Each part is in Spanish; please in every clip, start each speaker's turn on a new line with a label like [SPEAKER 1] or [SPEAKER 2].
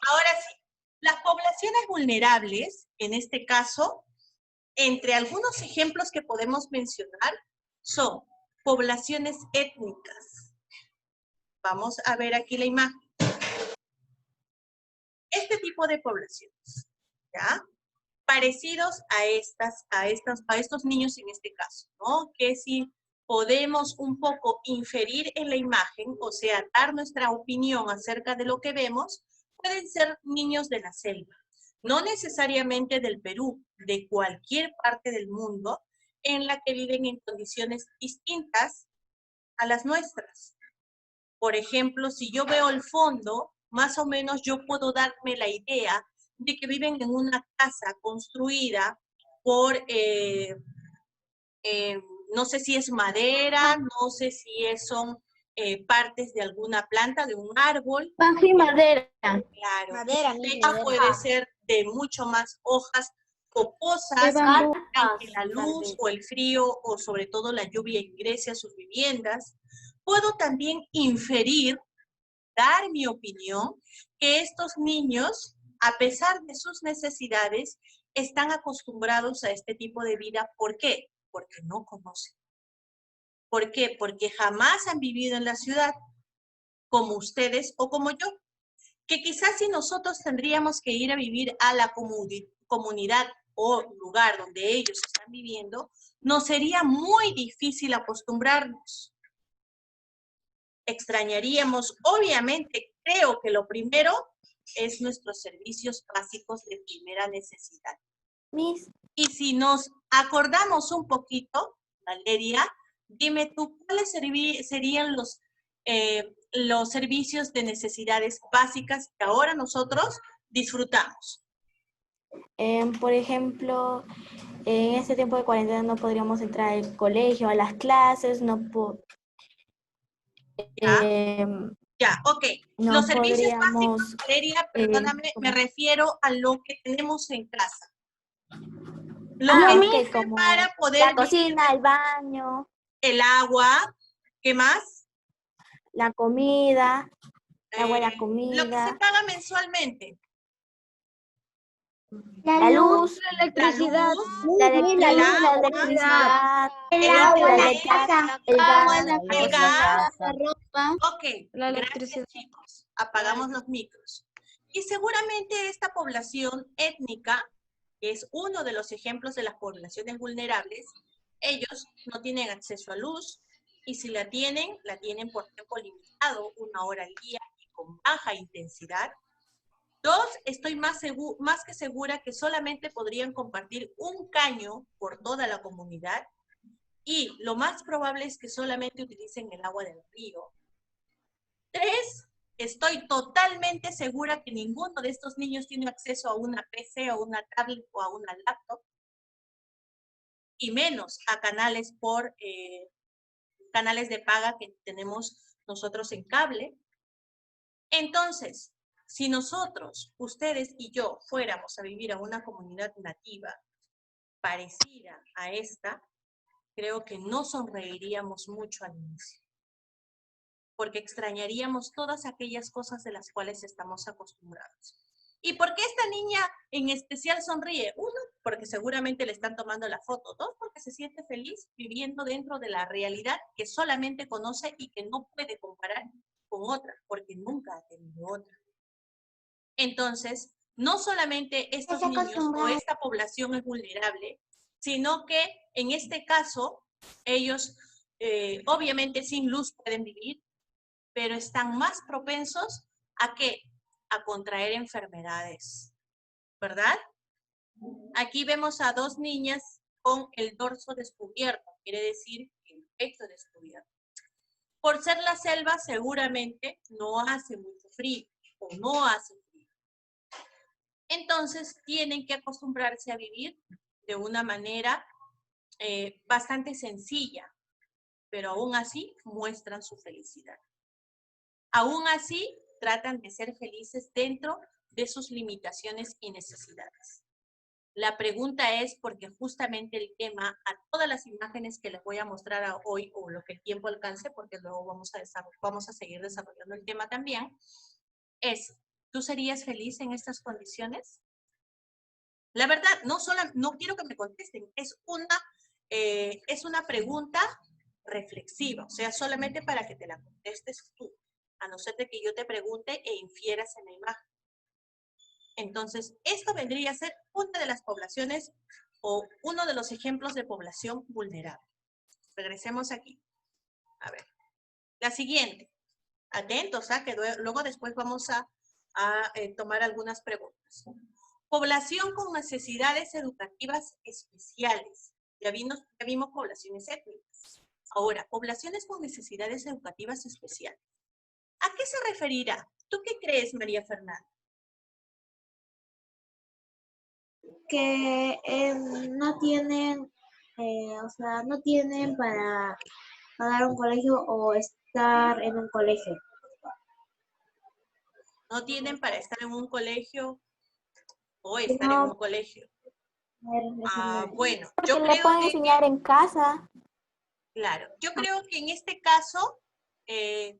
[SPEAKER 1] Ahora sí, las poblaciones vulnerables, en este caso, entre algunos ejemplos que podemos mencionar, son poblaciones étnicas. Vamos a ver aquí la imagen. Este tipo de poblaciones, ¿ya? Parecidos a estos niños en este caso, ¿no? Que si podemos un poco inferir en la imagen, o sea, dar nuestra opinión acerca de lo que vemos, pueden ser niños de la selva, no necesariamente del Perú, de cualquier parte del mundo, en la que viven en condiciones distintas a las nuestras. Por ejemplo, si yo veo el fondo, más o menos yo puedo darme la idea de que viven en una casa construida por, no sé si es madera, no sé si son partes de alguna planta, de un árbol.
[SPEAKER 2] Paja y madera.
[SPEAKER 1] Claro.
[SPEAKER 3] Madera,
[SPEAKER 1] Ella puede ser de mucho más hojas coposas, que la luz o el frío o sobre todo la lluvia ingrese a sus viviendas. Puedo también inferir, dar mi opinión, que estos niños, a pesar de sus necesidades, están acostumbrados a este tipo de vida. ¿Por qué? Porque no conocen. ¿Por qué? Porque jamás han vivido en la ciudad, como ustedes o como yo. Que quizás si nosotros tendríamos que ir a vivir a la comunidad o lugar donde ellos están viviendo, nos sería muy difícil acostumbrarnos. Extrañaríamos, obviamente, creo que lo primero es nuestros servicios básicos de primera necesidad.
[SPEAKER 2] Miss.
[SPEAKER 1] Y si nos acordamos un poquito, Valeria, dime tú, ¿cuáles serían los servicios de necesidades básicas que ahora nosotros disfrutamos?
[SPEAKER 2] Por ejemplo, en este tiempo de cuarentena no podríamos entrar al colegio, a las clases,
[SPEAKER 1] Ya, ok.
[SPEAKER 2] no
[SPEAKER 1] Los servicios
[SPEAKER 2] podríamos,
[SPEAKER 1] básicos, Valeria, perdóname, me refiero a lo que tenemos en casa. Lo que es
[SPEAKER 2] como
[SPEAKER 1] para poder
[SPEAKER 2] la cocina, el baño,
[SPEAKER 1] el agua, ¿qué más?
[SPEAKER 2] la comida, el agua, la
[SPEAKER 1] Lo que se
[SPEAKER 2] comida,
[SPEAKER 1] paga mensualmente.
[SPEAKER 2] la luz,
[SPEAKER 3] la electricidad,
[SPEAKER 2] la electricidad,
[SPEAKER 3] el agua, la
[SPEAKER 1] internet,
[SPEAKER 3] casa,
[SPEAKER 2] el gas,
[SPEAKER 1] el gas.
[SPEAKER 3] la ropa.
[SPEAKER 1] Ok,
[SPEAKER 3] La
[SPEAKER 1] gracias
[SPEAKER 3] electricidad.
[SPEAKER 1] chicos. Apagamos los micros. Y seguramente esta población étnica, que es uno de los ejemplos de las poblaciones vulnerables, ellos no tienen acceso a luz y si la tienen por tiempo limitado, 1 hora al día y con baja intensidad. 2, estoy más que segura que solamente podrían compartir un caño por toda la comunidad y lo más probable es que solamente utilicen el agua del río. 3, estoy totalmente segura que ninguno de estos niños tiene acceso a una PC o una tablet o a una laptop y menos a canales canales de paga que tenemos nosotros en cable. Entonces, si nosotros, ustedes y yo, fuéramos a vivir a una comunidad nativa parecida a esta, creo que no sonreiríamos mucho al inicio, porque extrañaríamos todas aquellas cosas de las cuales estamos acostumbrados. ¿Y por qué esta niña en especial sonríe? 1, porque seguramente le están tomando la foto. 2, porque se siente feliz viviendo dentro de la realidad que solamente conoce y que no puede comparar con otra, porque nunca ha tenido otra. Entonces, no solamente estos niños o esta población es vulnerable, sino que en este caso, ellos obviamente sin luz pueden vivir, pero están más propensos a ¿qué? A contraer enfermedades, ¿verdad? Aquí vemos a 2 niñas con el dorso descubierto, quiere decir el pecho descubierto. Por ser la selva, seguramente no hace mucho frío o no hace frío. Entonces, tienen que acostumbrarse a vivir de una manera bastante sencilla, pero aún así muestran su felicidad. Aún así, tratan de ser felices dentro de sus limitaciones y necesidades. La pregunta es, porque justamente el tema, a todas las imágenes que les voy a mostrar hoy, o lo que el tiempo alcance, porque luego vamos a seguir desarrollando el tema también, es, ¿Tú serías feliz en estas condiciones? La verdad, no quiero que me contesten, es una pregunta reflexiva, o sea, solamente para que te la contestes tú, a no ser de que yo te pregunte e infieras en la imagen. Entonces, esto vendría a ser una de las poblaciones o uno de los ejemplos de población vulnerable. Regresemos aquí. A ver, la siguiente. Atentos, que luego después vamos a tomar algunas preguntas. Población con necesidades educativas especiales. Ya vimos poblaciones étnicas. Ahora, poblaciones con necesidades educativas especiales. ¿A qué se referirá? ¿Tú qué crees, María Fernanda?
[SPEAKER 3] Que no tienen, no tienen para pagar un colegio o estar en un colegio.
[SPEAKER 1] No tienen para estar en un colegio o estar en un colegio. Bueno, yo
[SPEAKER 2] Porque le
[SPEAKER 1] creo
[SPEAKER 2] pueden
[SPEAKER 1] que,
[SPEAKER 2] enseñar en casa.
[SPEAKER 1] claro, yo creo que en este caso, el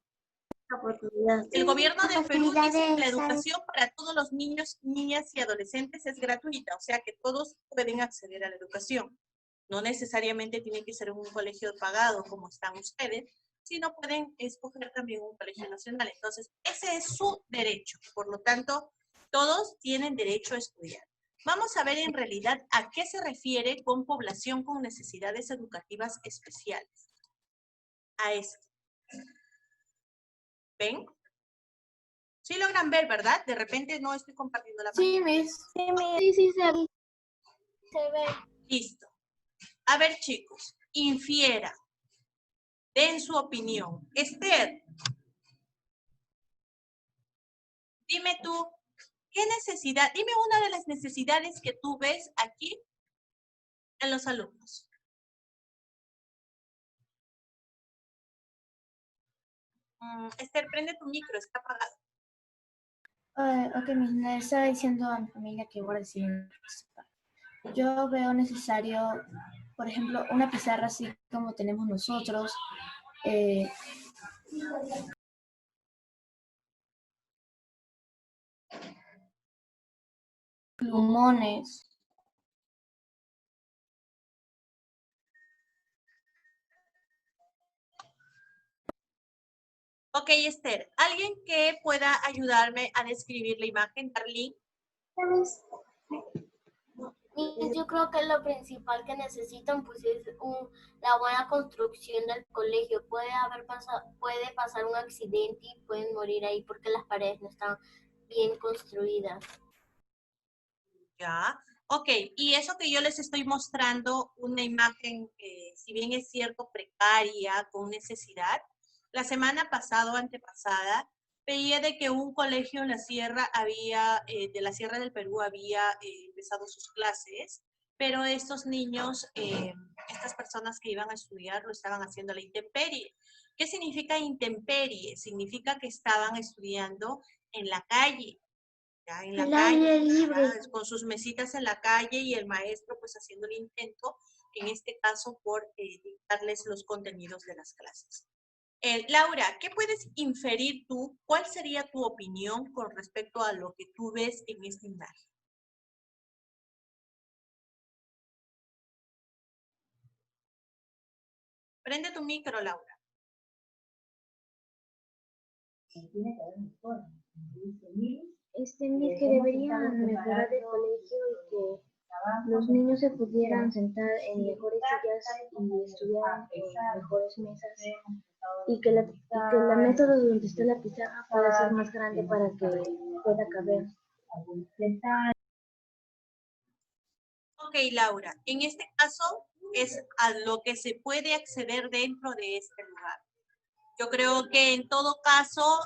[SPEAKER 1] gobierno de Perú dice que la educación para todos los niños, niñas y adolescentes es gratuita, o sea que todos pueden acceder a la educación. No necesariamente tiene que ser un colegio pagado como están ustedes, sino pueden escoger también un colegio nacional. Entonces, ese es su derecho. Por lo tanto, todos tienen derecho a estudiar. Vamos a ver en realidad a qué se refiere con población con necesidades educativas especiales. A esto. ¿Ven? Sí logran ver, ¿verdad? De repente no estoy compartiendo la pantalla.
[SPEAKER 2] Sí, Miss.
[SPEAKER 3] Sí,
[SPEAKER 2] Se ve.
[SPEAKER 1] Listo. A ver, chicos, infiera. Den su opinión. Esther, dime tú, ¿qué necesidad? Dime una de las necesidades que tú ves aquí en los alumnos. Esther, prende tu micro, está apagado.
[SPEAKER 4] Ok, le estaba diciendo a mi familia que guarde silencio. Yo veo necesario, por ejemplo, una pizarra así como tenemos nosotros, plumones.
[SPEAKER 1] Ok, Esther, ¿alguien que pueda ayudarme a describir la imagen, Darlene?
[SPEAKER 5] Yo creo que lo principal que necesitan pues es la buena construcción del colegio. Puede pasar un accidente y pueden morir ahí porque las paredes no están bien construidas.
[SPEAKER 1] Ya, ok, y eso que yo les estoy mostrando, una imagen, si bien es cierto, precaria, con necesidad, la semana pasada o antepasada, veía de que un colegio en la sierra de la Sierra del Perú había empezado sus clases, pero estos niños, estas personas que iban a estudiar, lo estaban haciendo a la intemperie. ¿Qué significa intemperie? Significa que estaban estudiando en la calle. Ya en la calle, libre. Con sus mesitas en la calle y el maestro pues haciendo el intento, en este caso por dictarles los contenidos de las clases. Laura, ¿qué puedes inferir tú? ¿Cuál sería tu opinión con respecto a lo que tú ves en esta imagen? Prende tu micro, Laura.
[SPEAKER 6] Que deberían mejorar el colegio y que los niños se pudieran sentar en mejores sillas y estudiar en mejores mesas y que la mesa donde está la pizarra pueda ser más grande para que pueda caber.
[SPEAKER 1] Ok, Laura, en este caso es a lo que se puede acceder dentro de este lugar. Yo creo que en todo caso,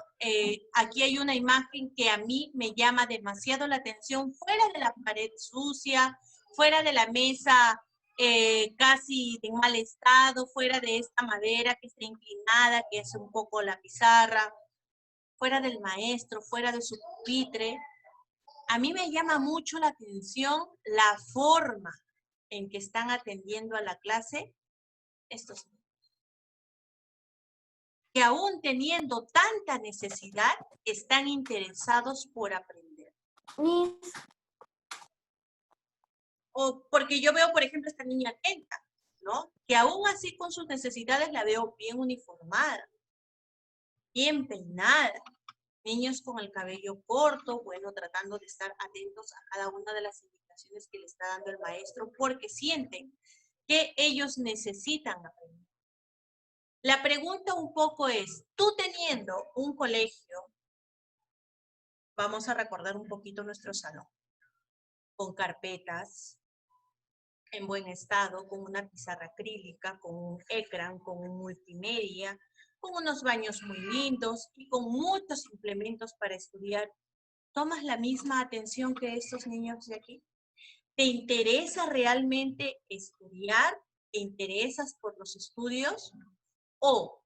[SPEAKER 1] aquí hay una imagen que a mí me llama demasiado la atención, fuera de la pared sucia, fuera de la mesa casi en mal estado, fuera de esta madera que está inclinada, que es un poco la pizarra, fuera del maestro, fuera de su pupitre. A mí me llama mucho la atención la forma en que están atendiendo a la clase estos niños. que aún teniendo tanta necesidad, están interesados por aprender.
[SPEAKER 2] Miss,
[SPEAKER 1] O porque yo veo, por ejemplo, esta niña atenta, ¿no? Que aún así con sus necesidades la veo bien uniformada, bien peinada. Niños con el cabello corto, bueno, tratando de estar atentos a cada una de las indicaciones que le está dando el maestro, porque sienten que ellos necesitan aprender. La pregunta un poco es, tú teniendo un colegio, vamos a recordar un poquito nuestro salón, con carpetas, en buen estado, con una pizarra acrílica, con un ecran, con un multimedia, con unos baños muy lindos y con muchos implementos para estudiar. ¿Tomas la misma atención que estos niños de aquí? ¿Te interesa realmente estudiar? ¿Te interesas por los estudios? ¿O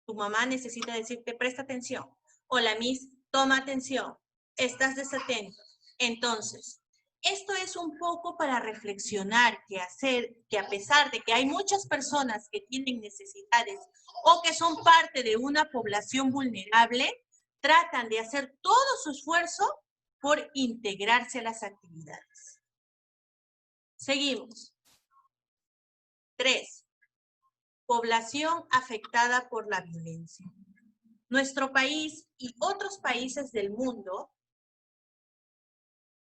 [SPEAKER 1] tu mamá necesita decirte, presta atención? O la Miss, toma atención, estás desatento. Entonces, esto es un poco para reflexionar que a pesar de que hay muchas personas que tienen necesidades o que son parte de una población vulnerable, tratan de hacer todo su esfuerzo por integrarse a las actividades. Seguimos. 3. Población afectada por la violencia. Nuestro país y otros países del mundo,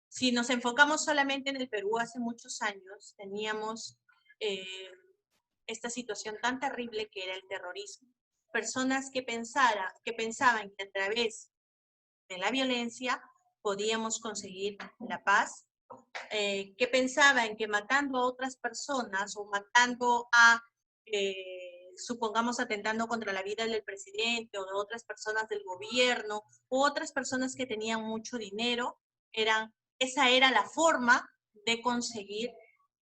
[SPEAKER 1] si nos enfocamos solamente en el Perú, hace muchos años teníamos esta situación tan terrible que era el terrorismo. Personas que pensaban que a través de la violencia podíamos conseguir la paz, que pensaban que matando a otras personas o matando a, supongamos, atentando contra la vida del presidente o de otras personas del gobierno u otras personas que tenían mucho dinero, esa era la forma de conseguir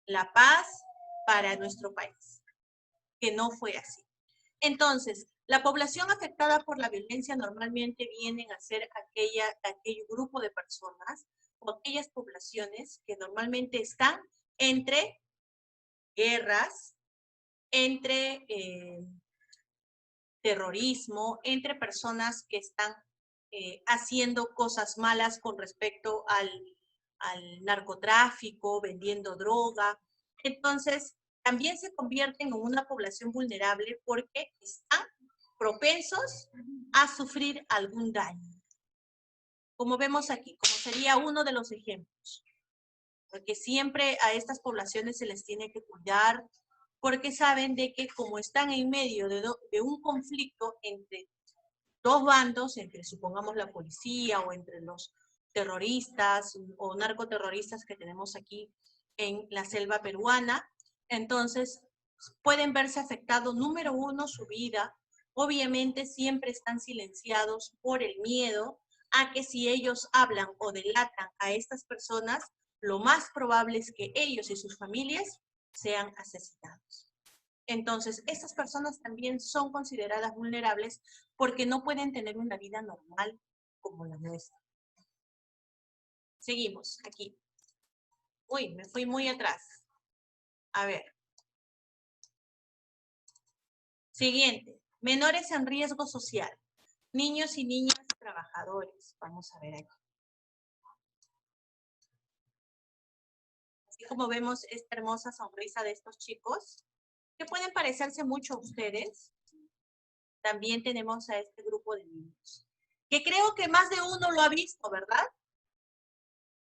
[SPEAKER 1] la paz para nuestro país, que no fue así. Entonces, la población afectada por la violencia normalmente vienen a ser aquel grupo de personas o aquellas poblaciones que normalmente están entre guerras, entre terrorismo, entre personas que están haciendo cosas malas con respecto al narcotráfico, vendiendo droga. Entonces, también se convierten en una población vulnerable porque están propensos a sufrir algún daño. Como vemos aquí, como sería uno de los ejemplos. Porque siempre a estas poblaciones se les tiene que cuidar, porque saben de que como están en medio de un conflicto entre dos bandos, entre supongamos la policía o entre los terroristas o narcoterroristas que tenemos aquí en la selva peruana, entonces pueden verse afectados, número uno, su vida. Obviamente siempre están silenciados por el miedo a que si ellos hablan o delatan a estas personas, lo más probable es que ellos y sus familias sean asesinados. Entonces, estas personas también son consideradas vulnerables porque no pueden tener una vida normal como la nuestra. Seguimos aquí. Uy, me fui muy atrás. A ver. Siguiente. Menores en riesgo social. Niños y niñas trabajadores. Vamos a ver aquí. Así como vemos esta hermosa sonrisa de estos chicos, que pueden parecerse mucho a ustedes, también tenemos a este grupo de niños, que creo que más de uno lo ha visto, ¿verdad?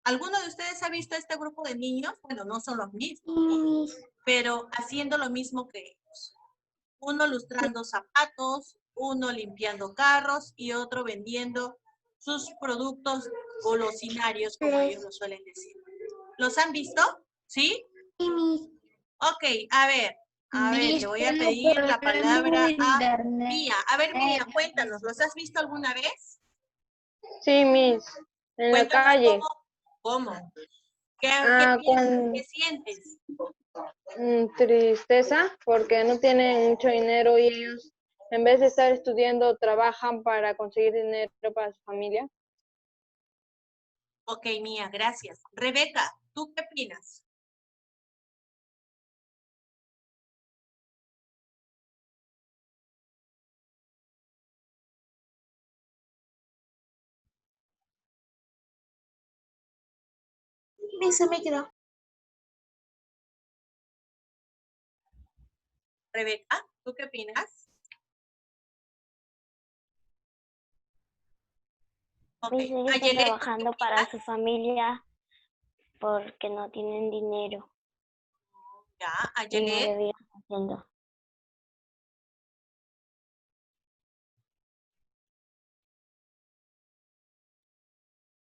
[SPEAKER 1] ¿Alguno de ustedes ha visto este grupo de niños? Bueno, no son los mismos, pero haciendo lo mismo que ellos. Uno lustrando zapatos, uno limpiando carros y otro vendiendo sus productos golosinarios, como ellos lo suelen decir. ¿Los han visto? ¿Sí? Ok, a ver, le voy a pedir la palabra a Mía. A ver, Mía, cuéntanos, ¿los has visto alguna vez?
[SPEAKER 7] Sí, Miss, en la
[SPEAKER 1] Cuéntanos
[SPEAKER 7] calle.
[SPEAKER 1] ¿Cómo? ¿Qué piensas? ¿Qué sientes?
[SPEAKER 7] Tristeza, porque no tienen mucho dinero y ellos, en vez de estar estudiando, trabajan para conseguir dinero para su familia.
[SPEAKER 1] Ok, Mía, gracias. Rebeca, ¿tú qué opinas?
[SPEAKER 3] Ese micro.
[SPEAKER 1] Rebeca, ¿tú qué opinas? Ok,
[SPEAKER 8] Mis ellos están
[SPEAKER 1] Ayelet, ¿tú qué
[SPEAKER 8] trabajando para
[SPEAKER 1] opinas?
[SPEAKER 8] su familia porque no tienen dinero
[SPEAKER 1] Ya,
[SPEAKER 8] y no
[SPEAKER 1] Ayelet,
[SPEAKER 8] deberían estar haciendo.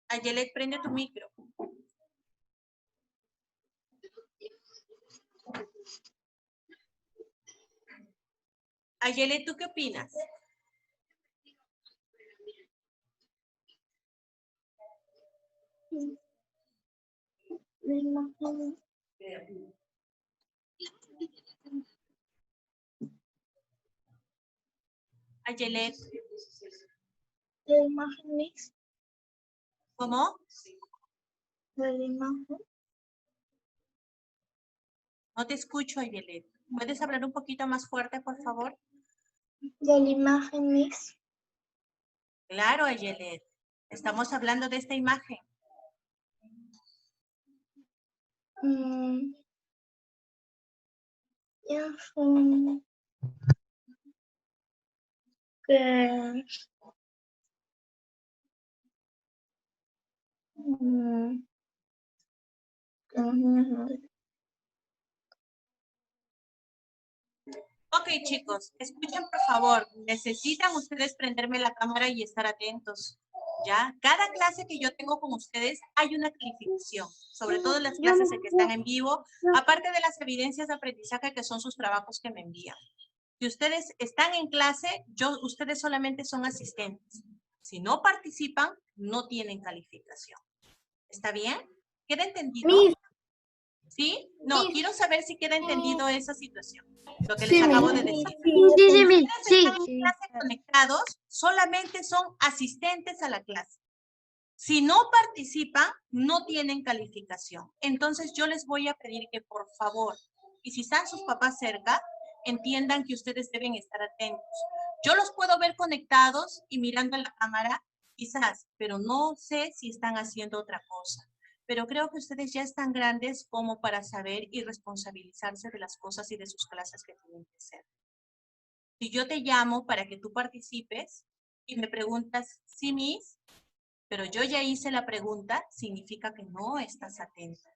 [SPEAKER 1] Ayelet, prende tu micro. Ayelet, ¿tú qué opinas?
[SPEAKER 6] La imagen,
[SPEAKER 1] Ayelet,
[SPEAKER 3] La imagen mix.
[SPEAKER 1] ¿cómo?
[SPEAKER 3] La imagen.
[SPEAKER 1] No te escucho, Ayelet. ¿Puedes hablar un poquito más fuerte, por favor?
[SPEAKER 3] De la imagen mix.
[SPEAKER 1] Claro, Ayelet. Estamos hablando de esta imagen.
[SPEAKER 3] Ya son que que los niños no.
[SPEAKER 1] Ok, chicos, escuchen por favor. Necesitan ustedes prenderme la cámara y estar atentos. ¿Ya? Cada clase que yo tengo con ustedes hay una calificación, sobre todo en las clases en que están en vivo, aparte de las evidencias de aprendizaje que son sus trabajos que me envían. Si ustedes están en clase, ustedes solamente son asistentes. Si no participan, no tienen calificación. ¿Está bien? ¿Queda entendido? ¿Sí? No, quiero saber si queda entendido esa situación, lo que les acabo de decir.
[SPEAKER 6] sí,
[SPEAKER 1] Si están en clase conectados, solamente son asistentes a la clase. Si no participan, no tienen calificación. Entonces yo les voy a pedir que por favor, y si están sus papás cerca, entiendan que ustedes deben estar atentos. Yo los puedo ver conectados y mirando a la cámara, quizás, pero no sé si están haciendo otra cosa. Pero creo que ustedes ya están grandes como para saber y responsabilizarse de las cosas y de sus clases que tienen que hacer. Si yo te llamo para que tú participes y me preguntas, sí, Miss, pero yo ya hice la pregunta, significa que no estás atenta.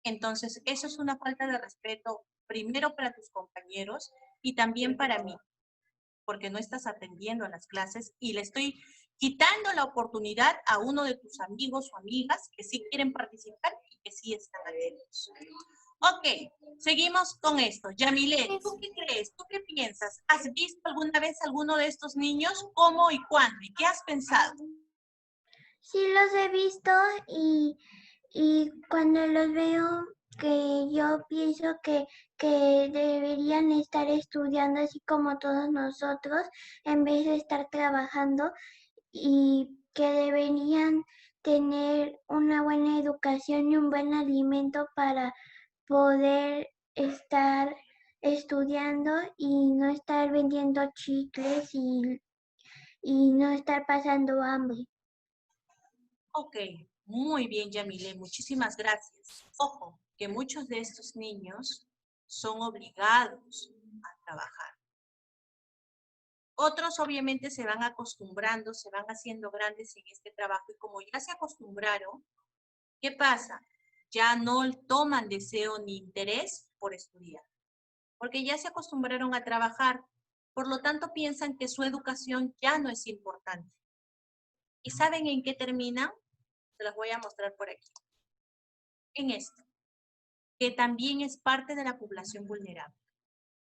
[SPEAKER 1] Entonces, eso es una falta de respeto, primero para tus compañeros y también para mí, porque no estás atendiendo a las clases y le estoy quitando la oportunidad a uno de tus amigos o amigas que sí quieren participar y que sí están atentos. Ok, seguimos con esto. Yamile, ¿tú qué crees? ¿Tú qué piensas? ¿Has visto alguna vez a alguno de estos niños? ¿Cómo y cuándo? ¿Y qué has pensado?
[SPEAKER 6] sí los he visto y cuando los veo que yo pienso que deberían estar estudiando así como todos nosotros en vez de estar trabajando y que deberían tener una buena educación y un buen alimento para poder estar estudiando y no estar vendiendo chicles y no estar pasando hambre.
[SPEAKER 1] Ok, muy bien, Yamile, muchísimas gracias. Ojo, que muchos de estos niños son obligados a trabajar. Otros obviamente se van acostumbrando, se van haciendo grandes en este trabajo y como ya se acostumbraron, ¿qué pasa? Ya no toman deseo ni interés por estudiar, porque ya se acostumbraron a trabajar, por lo tanto piensan que su educación ya no es importante. ¿Y saben en qué terminan? Se los voy a mostrar por aquí. En esto, que también es parte de la población vulnerable.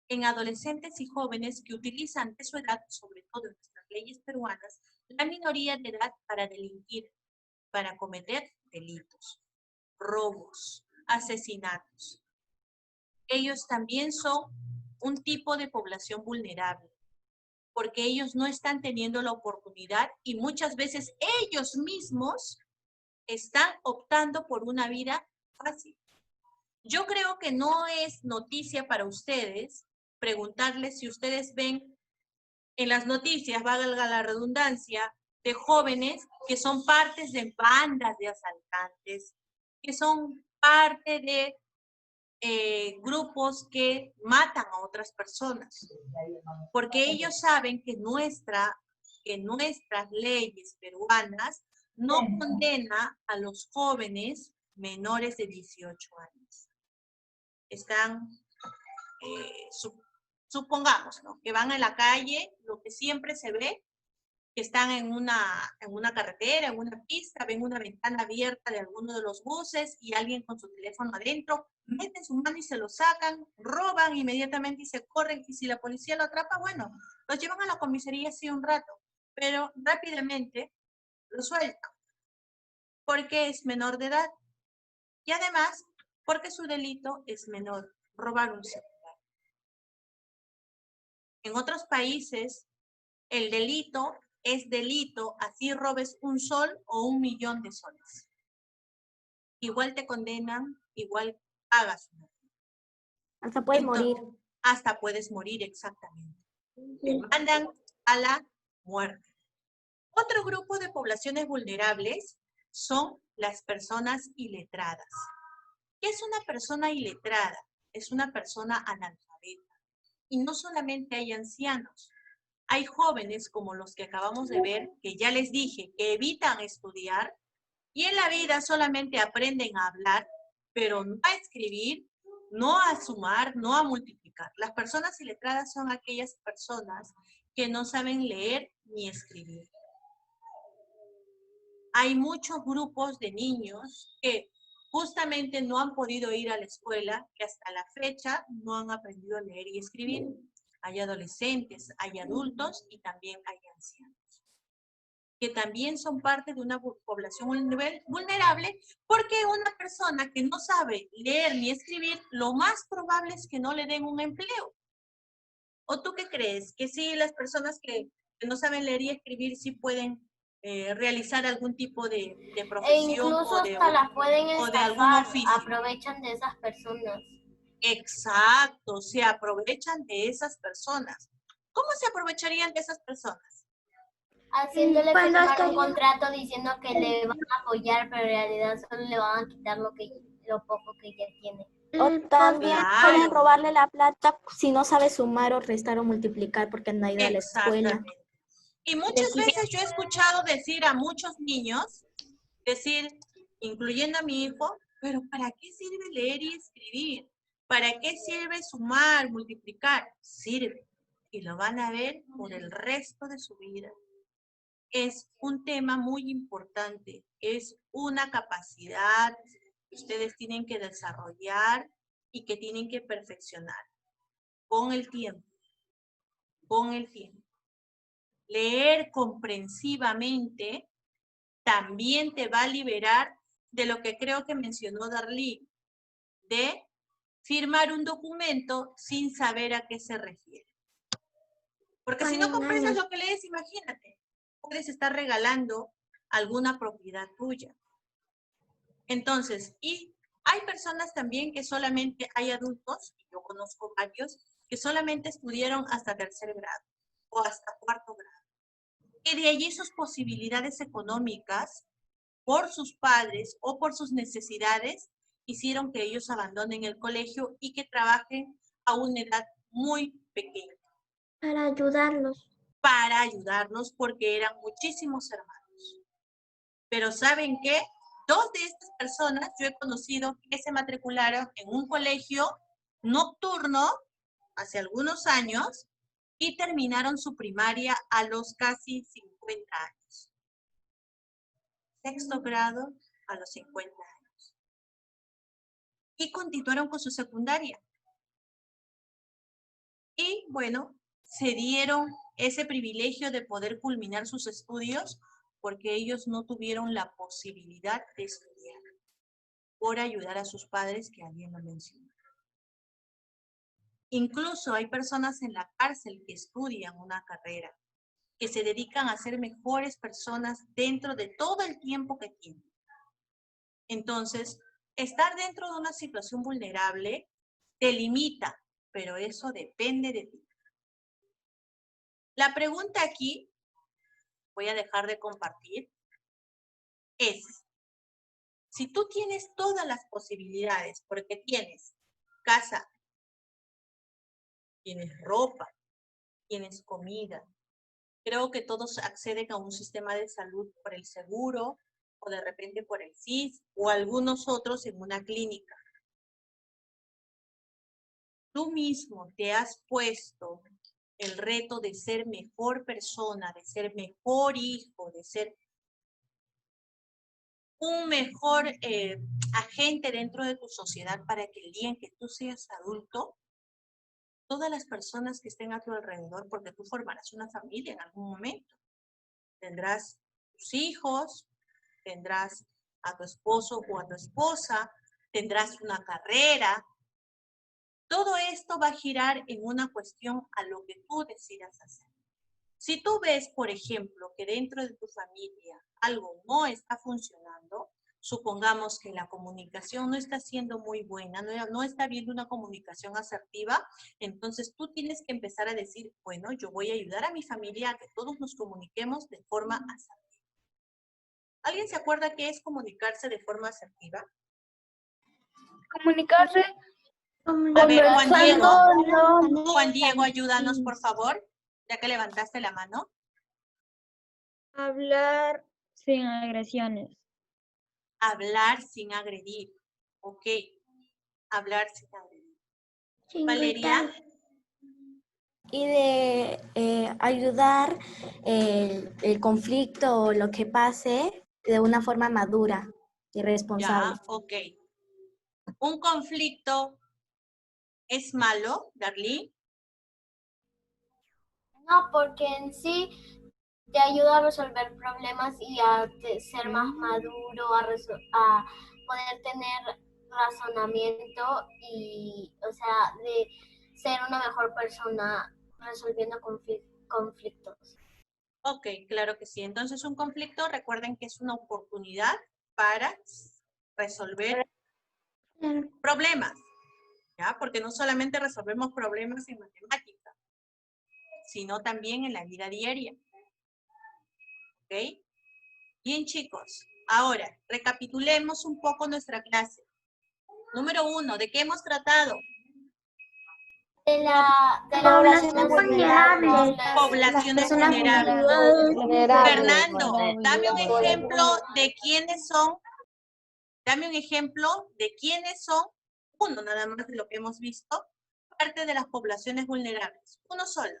[SPEAKER 1] En adolescentes y jóvenes que utilizan de su edad, sobre todo en nuestras leyes peruanas, la minoría de edad para delinquir, para cometer delitos, robos, asesinatos. Ellos también son un tipo de población vulnerable, porque ellos no están teniendo la oportunidad y muchas veces ellos mismos están optando por una vida fácil. Yo creo que no es noticia para ustedes preguntarles si ustedes ven en las noticias, valga la redundancia, de jóvenes que son partes de bandas de asaltantes, que son parte de grupos que matan a otras personas, porque ellos saben que nuestras leyes peruanas no condena a los jóvenes menores de 18 años. Están, supongamos, ¿no?, que van a la calle, lo que siempre se ve, que están en una carretera, en una pista, ven una ventana abierta de alguno de los buses y alguien con su teléfono adentro, meten su mano y se lo sacan, roban inmediatamente y se corren, y si la policía lo atrapa, bueno, los llevan a la comisaría así un rato, pero rápidamente lo sueltan, porque es menor de edad, y además, porque su delito es menor, robar un celular. En otros países, el delito es delito, así robes 1 sol o 1 millón de soles. Igual te condenan, igual pagas.
[SPEAKER 2] Hasta puedes morir.
[SPEAKER 1] Hasta puedes morir, exactamente. Te mandan a la muerte. Otro grupo de poblaciones vulnerables son las personas iletradas. ¿Qué es una persona iletrada? Es una persona analfabeta. Y no solamente hay ancianos. Hay jóvenes como los que acabamos de ver, que ya les dije, que evitan estudiar y en la vida solamente aprenden a hablar, pero no a escribir, no a sumar, no a multiplicar. Las personas iletradas son aquellas personas que no saben leer ni escribir. Hay muchos grupos de niños que justamente no han podido ir a la escuela, que hasta la fecha no han aprendido a leer y escribir. Hay adolescentes, hay adultos y también hay ancianos, que también son parte de una población vulnerable, porque una persona que no sabe leer ni escribir, lo más probable es que no le den un empleo. ¿O tú qué crees? ¿Que sí las personas que no saben leer y escribir sí pueden realizar algún tipo de profesión
[SPEAKER 5] incluso
[SPEAKER 1] o de
[SPEAKER 5] hasta las pueden
[SPEAKER 1] algún
[SPEAKER 5] estafar,
[SPEAKER 1] oficio?
[SPEAKER 5] aprovechan de esas personas.
[SPEAKER 1] Exacto, se aprovechan de esas personas. ¿Cómo se aprovecharían de esas personas?
[SPEAKER 5] Haciéndole firmar un contrato diciendo que le van a apoyar, pero en realidad solo le van a quitar lo poco que ya tiene.
[SPEAKER 2] O también pueden
[SPEAKER 1] Claro.
[SPEAKER 2] robarle la plata si no sabe sumar o restar o multiplicar porque no ha ido a la escuela.
[SPEAKER 1] Exactamente. Y muchas veces yo he escuchado decir a muchos niños, incluyendo a mi hijo, pero ¿para qué sirve leer y escribir? ¿Para qué sirve sumar, multiplicar? Sirve. Y lo van a ver por el resto de su vida. Es un tema muy importante. Es una capacidad que ustedes tienen que desarrollar y que tienen que perfeccionar con el tiempo. Con el tiempo. Leer comprensivamente también te va a liberar de lo que creo que mencionó Darlene, de firmar un documento sin saber a qué se refiere. Porque si no comprendes lo que lees, imagínate, puedes estar regalando alguna propiedad tuya. Entonces, y hay personas también que solamente, hay adultos, y yo conozco varios, que solamente estudiaron hasta 3er grado o hasta 4º grado. Y de allí sus posibilidades económicas, por sus padres o por sus necesidades, hicieron que ellos abandonen el colegio y que trabajen a una edad muy pequeña.
[SPEAKER 6] Para ayudarlos.
[SPEAKER 1] Para ayudarnos, porque eran muchísimos hermanos. Pero ¿saben qué? 2 de estas personas yo he conocido que se matricularon en un colegio nocturno hace algunos años y terminaron su primaria a los casi 50 años. 6º grado a los 50 años. Y continuaron con su secundaria. Y bueno, se dieron ese privilegio de poder culminar sus estudios porque ellos no tuvieron la posibilidad de estudiar por ayudar a sus padres, que alguien lo mencionó. Incluso hay personas en la cárcel que estudian una carrera, que se dedican a ser mejores personas dentro de todo el tiempo que tienen. Entonces, estar dentro de una situación vulnerable te limita, pero eso depende de ti. La pregunta aquí, voy a dejar de compartir, es, Si tú tienes todas las posibilidades, porque tienes casa, tienes ropa, tienes comida, creo que todos acceden a un sistema de salud por el seguro, o de repente por el SIS, o algunos otros en una clínica. Tú mismo te has puesto el reto de ser mejor persona, de ser mejor hijo, de ser un mejor agente dentro de tu sociedad para que el día en que tú seas adulto, todas las personas que estén a tu alrededor, porque tú formarás una familia en algún momento, tendrás tus hijos, tendrás a tu esposo o a tu esposa, tendrás una carrera. Todo esto va a girar en una cuestión a lo que tú decidas hacer. Si tú ves, por ejemplo, que dentro de tu familia algo no está funcionando, supongamos que la comunicación no está siendo muy buena, no está habiendo una comunicación asertiva, entonces tú tienes que empezar a decir, bueno, yo voy a ayudar a mi familia a que todos nos comuniquemos de forma asertiva. ¿Alguien se acuerda qué es comunicarse de forma asertiva?
[SPEAKER 6] Comunicarse.
[SPEAKER 1] A ver, Juan Diego, ayúdanos, por favor, ya que levantaste la mano.
[SPEAKER 6] Hablar sin agresiones.
[SPEAKER 1] Hablar sin agredir. Ok. Hablar sin agredir. Valeria.
[SPEAKER 2] Y de ayudar el conflicto o lo que pase de una forma madura y responsable.
[SPEAKER 1] Ya, ok. ¿Un conflicto es malo, Darlene?
[SPEAKER 5] No, porque en sí te ayuda a resolver problemas y a ser más maduro, a poder tener razonamiento y, o sea, de ser una mejor persona resolviendo conflictos.
[SPEAKER 1] Ok, claro que sí. Entonces, un conflicto, recuerden que es una oportunidad para resolver problemas, ¿ya? Porque no solamente resolvemos problemas en matemáticas, sino también en la vida diaria. ¿Ok? Bien, chicos. Ahora, recapitulemos un poco nuestra clase. Número 1, ¿de qué hemos tratado?
[SPEAKER 5] De
[SPEAKER 3] Poblaciones vulnerables.
[SPEAKER 1] Poblaciones vulnerables. Fernando, dame un ejemplo de quiénes son. Dame un ejemplo de quiénes son, uno nada más de lo que hemos visto, parte de las poblaciones vulnerables. Uno solo.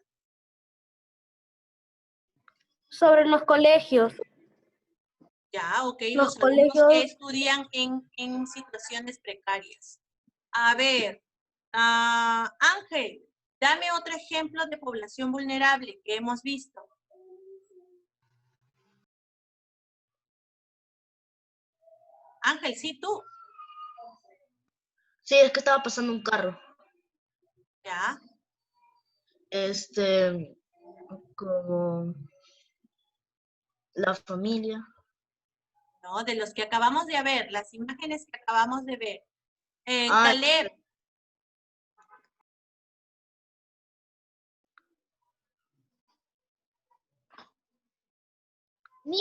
[SPEAKER 6] Sobre los colegios.
[SPEAKER 1] Ya, ok,
[SPEAKER 6] Los
[SPEAKER 1] los alumnos que
[SPEAKER 6] colegios.
[SPEAKER 1] estudian en situaciones precarias. A ver, Ángel, dame otro ejemplo de población vulnerable que hemos visto. Ángel, sí, tú.
[SPEAKER 9] Sí, es que estaba pasando un carro.
[SPEAKER 1] Ya.
[SPEAKER 9] Como la familia.
[SPEAKER 1] No, de los que acabamos de ver, las imágenes que acabamos de ver. Caleb.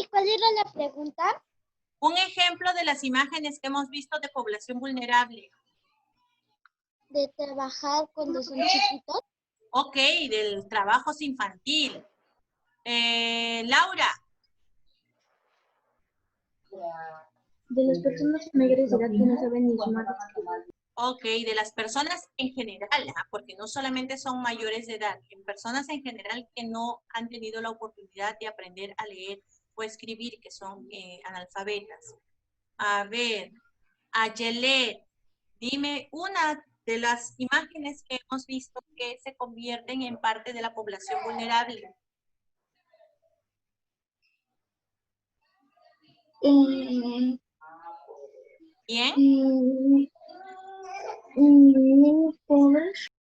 [SPEAKER 3] ¿Cuál era la pregunta?
[SPEAKER 1] Un ejemplo de las imágenes que hemos visto de población vulnerable.
[SPEAKER 3] De trabajar cuando son chiquitos.
[SPEAKER 1] Ok, del trabajo infantil. Laura.
[SPEAKER 6] De las personas mayores de edad que no saben ni sumar.
[SPEAKER 1] Ok, de las personas en general, porque no solamente son mayores de edad, en personas en general que no han tenido la oportunidad de aprender a leer o escribir, que son analfabetas. A ver, Ayelet, dime una de las imágenes que hemos visto que se convierten en parte de la población vulnerable. ¿Bien?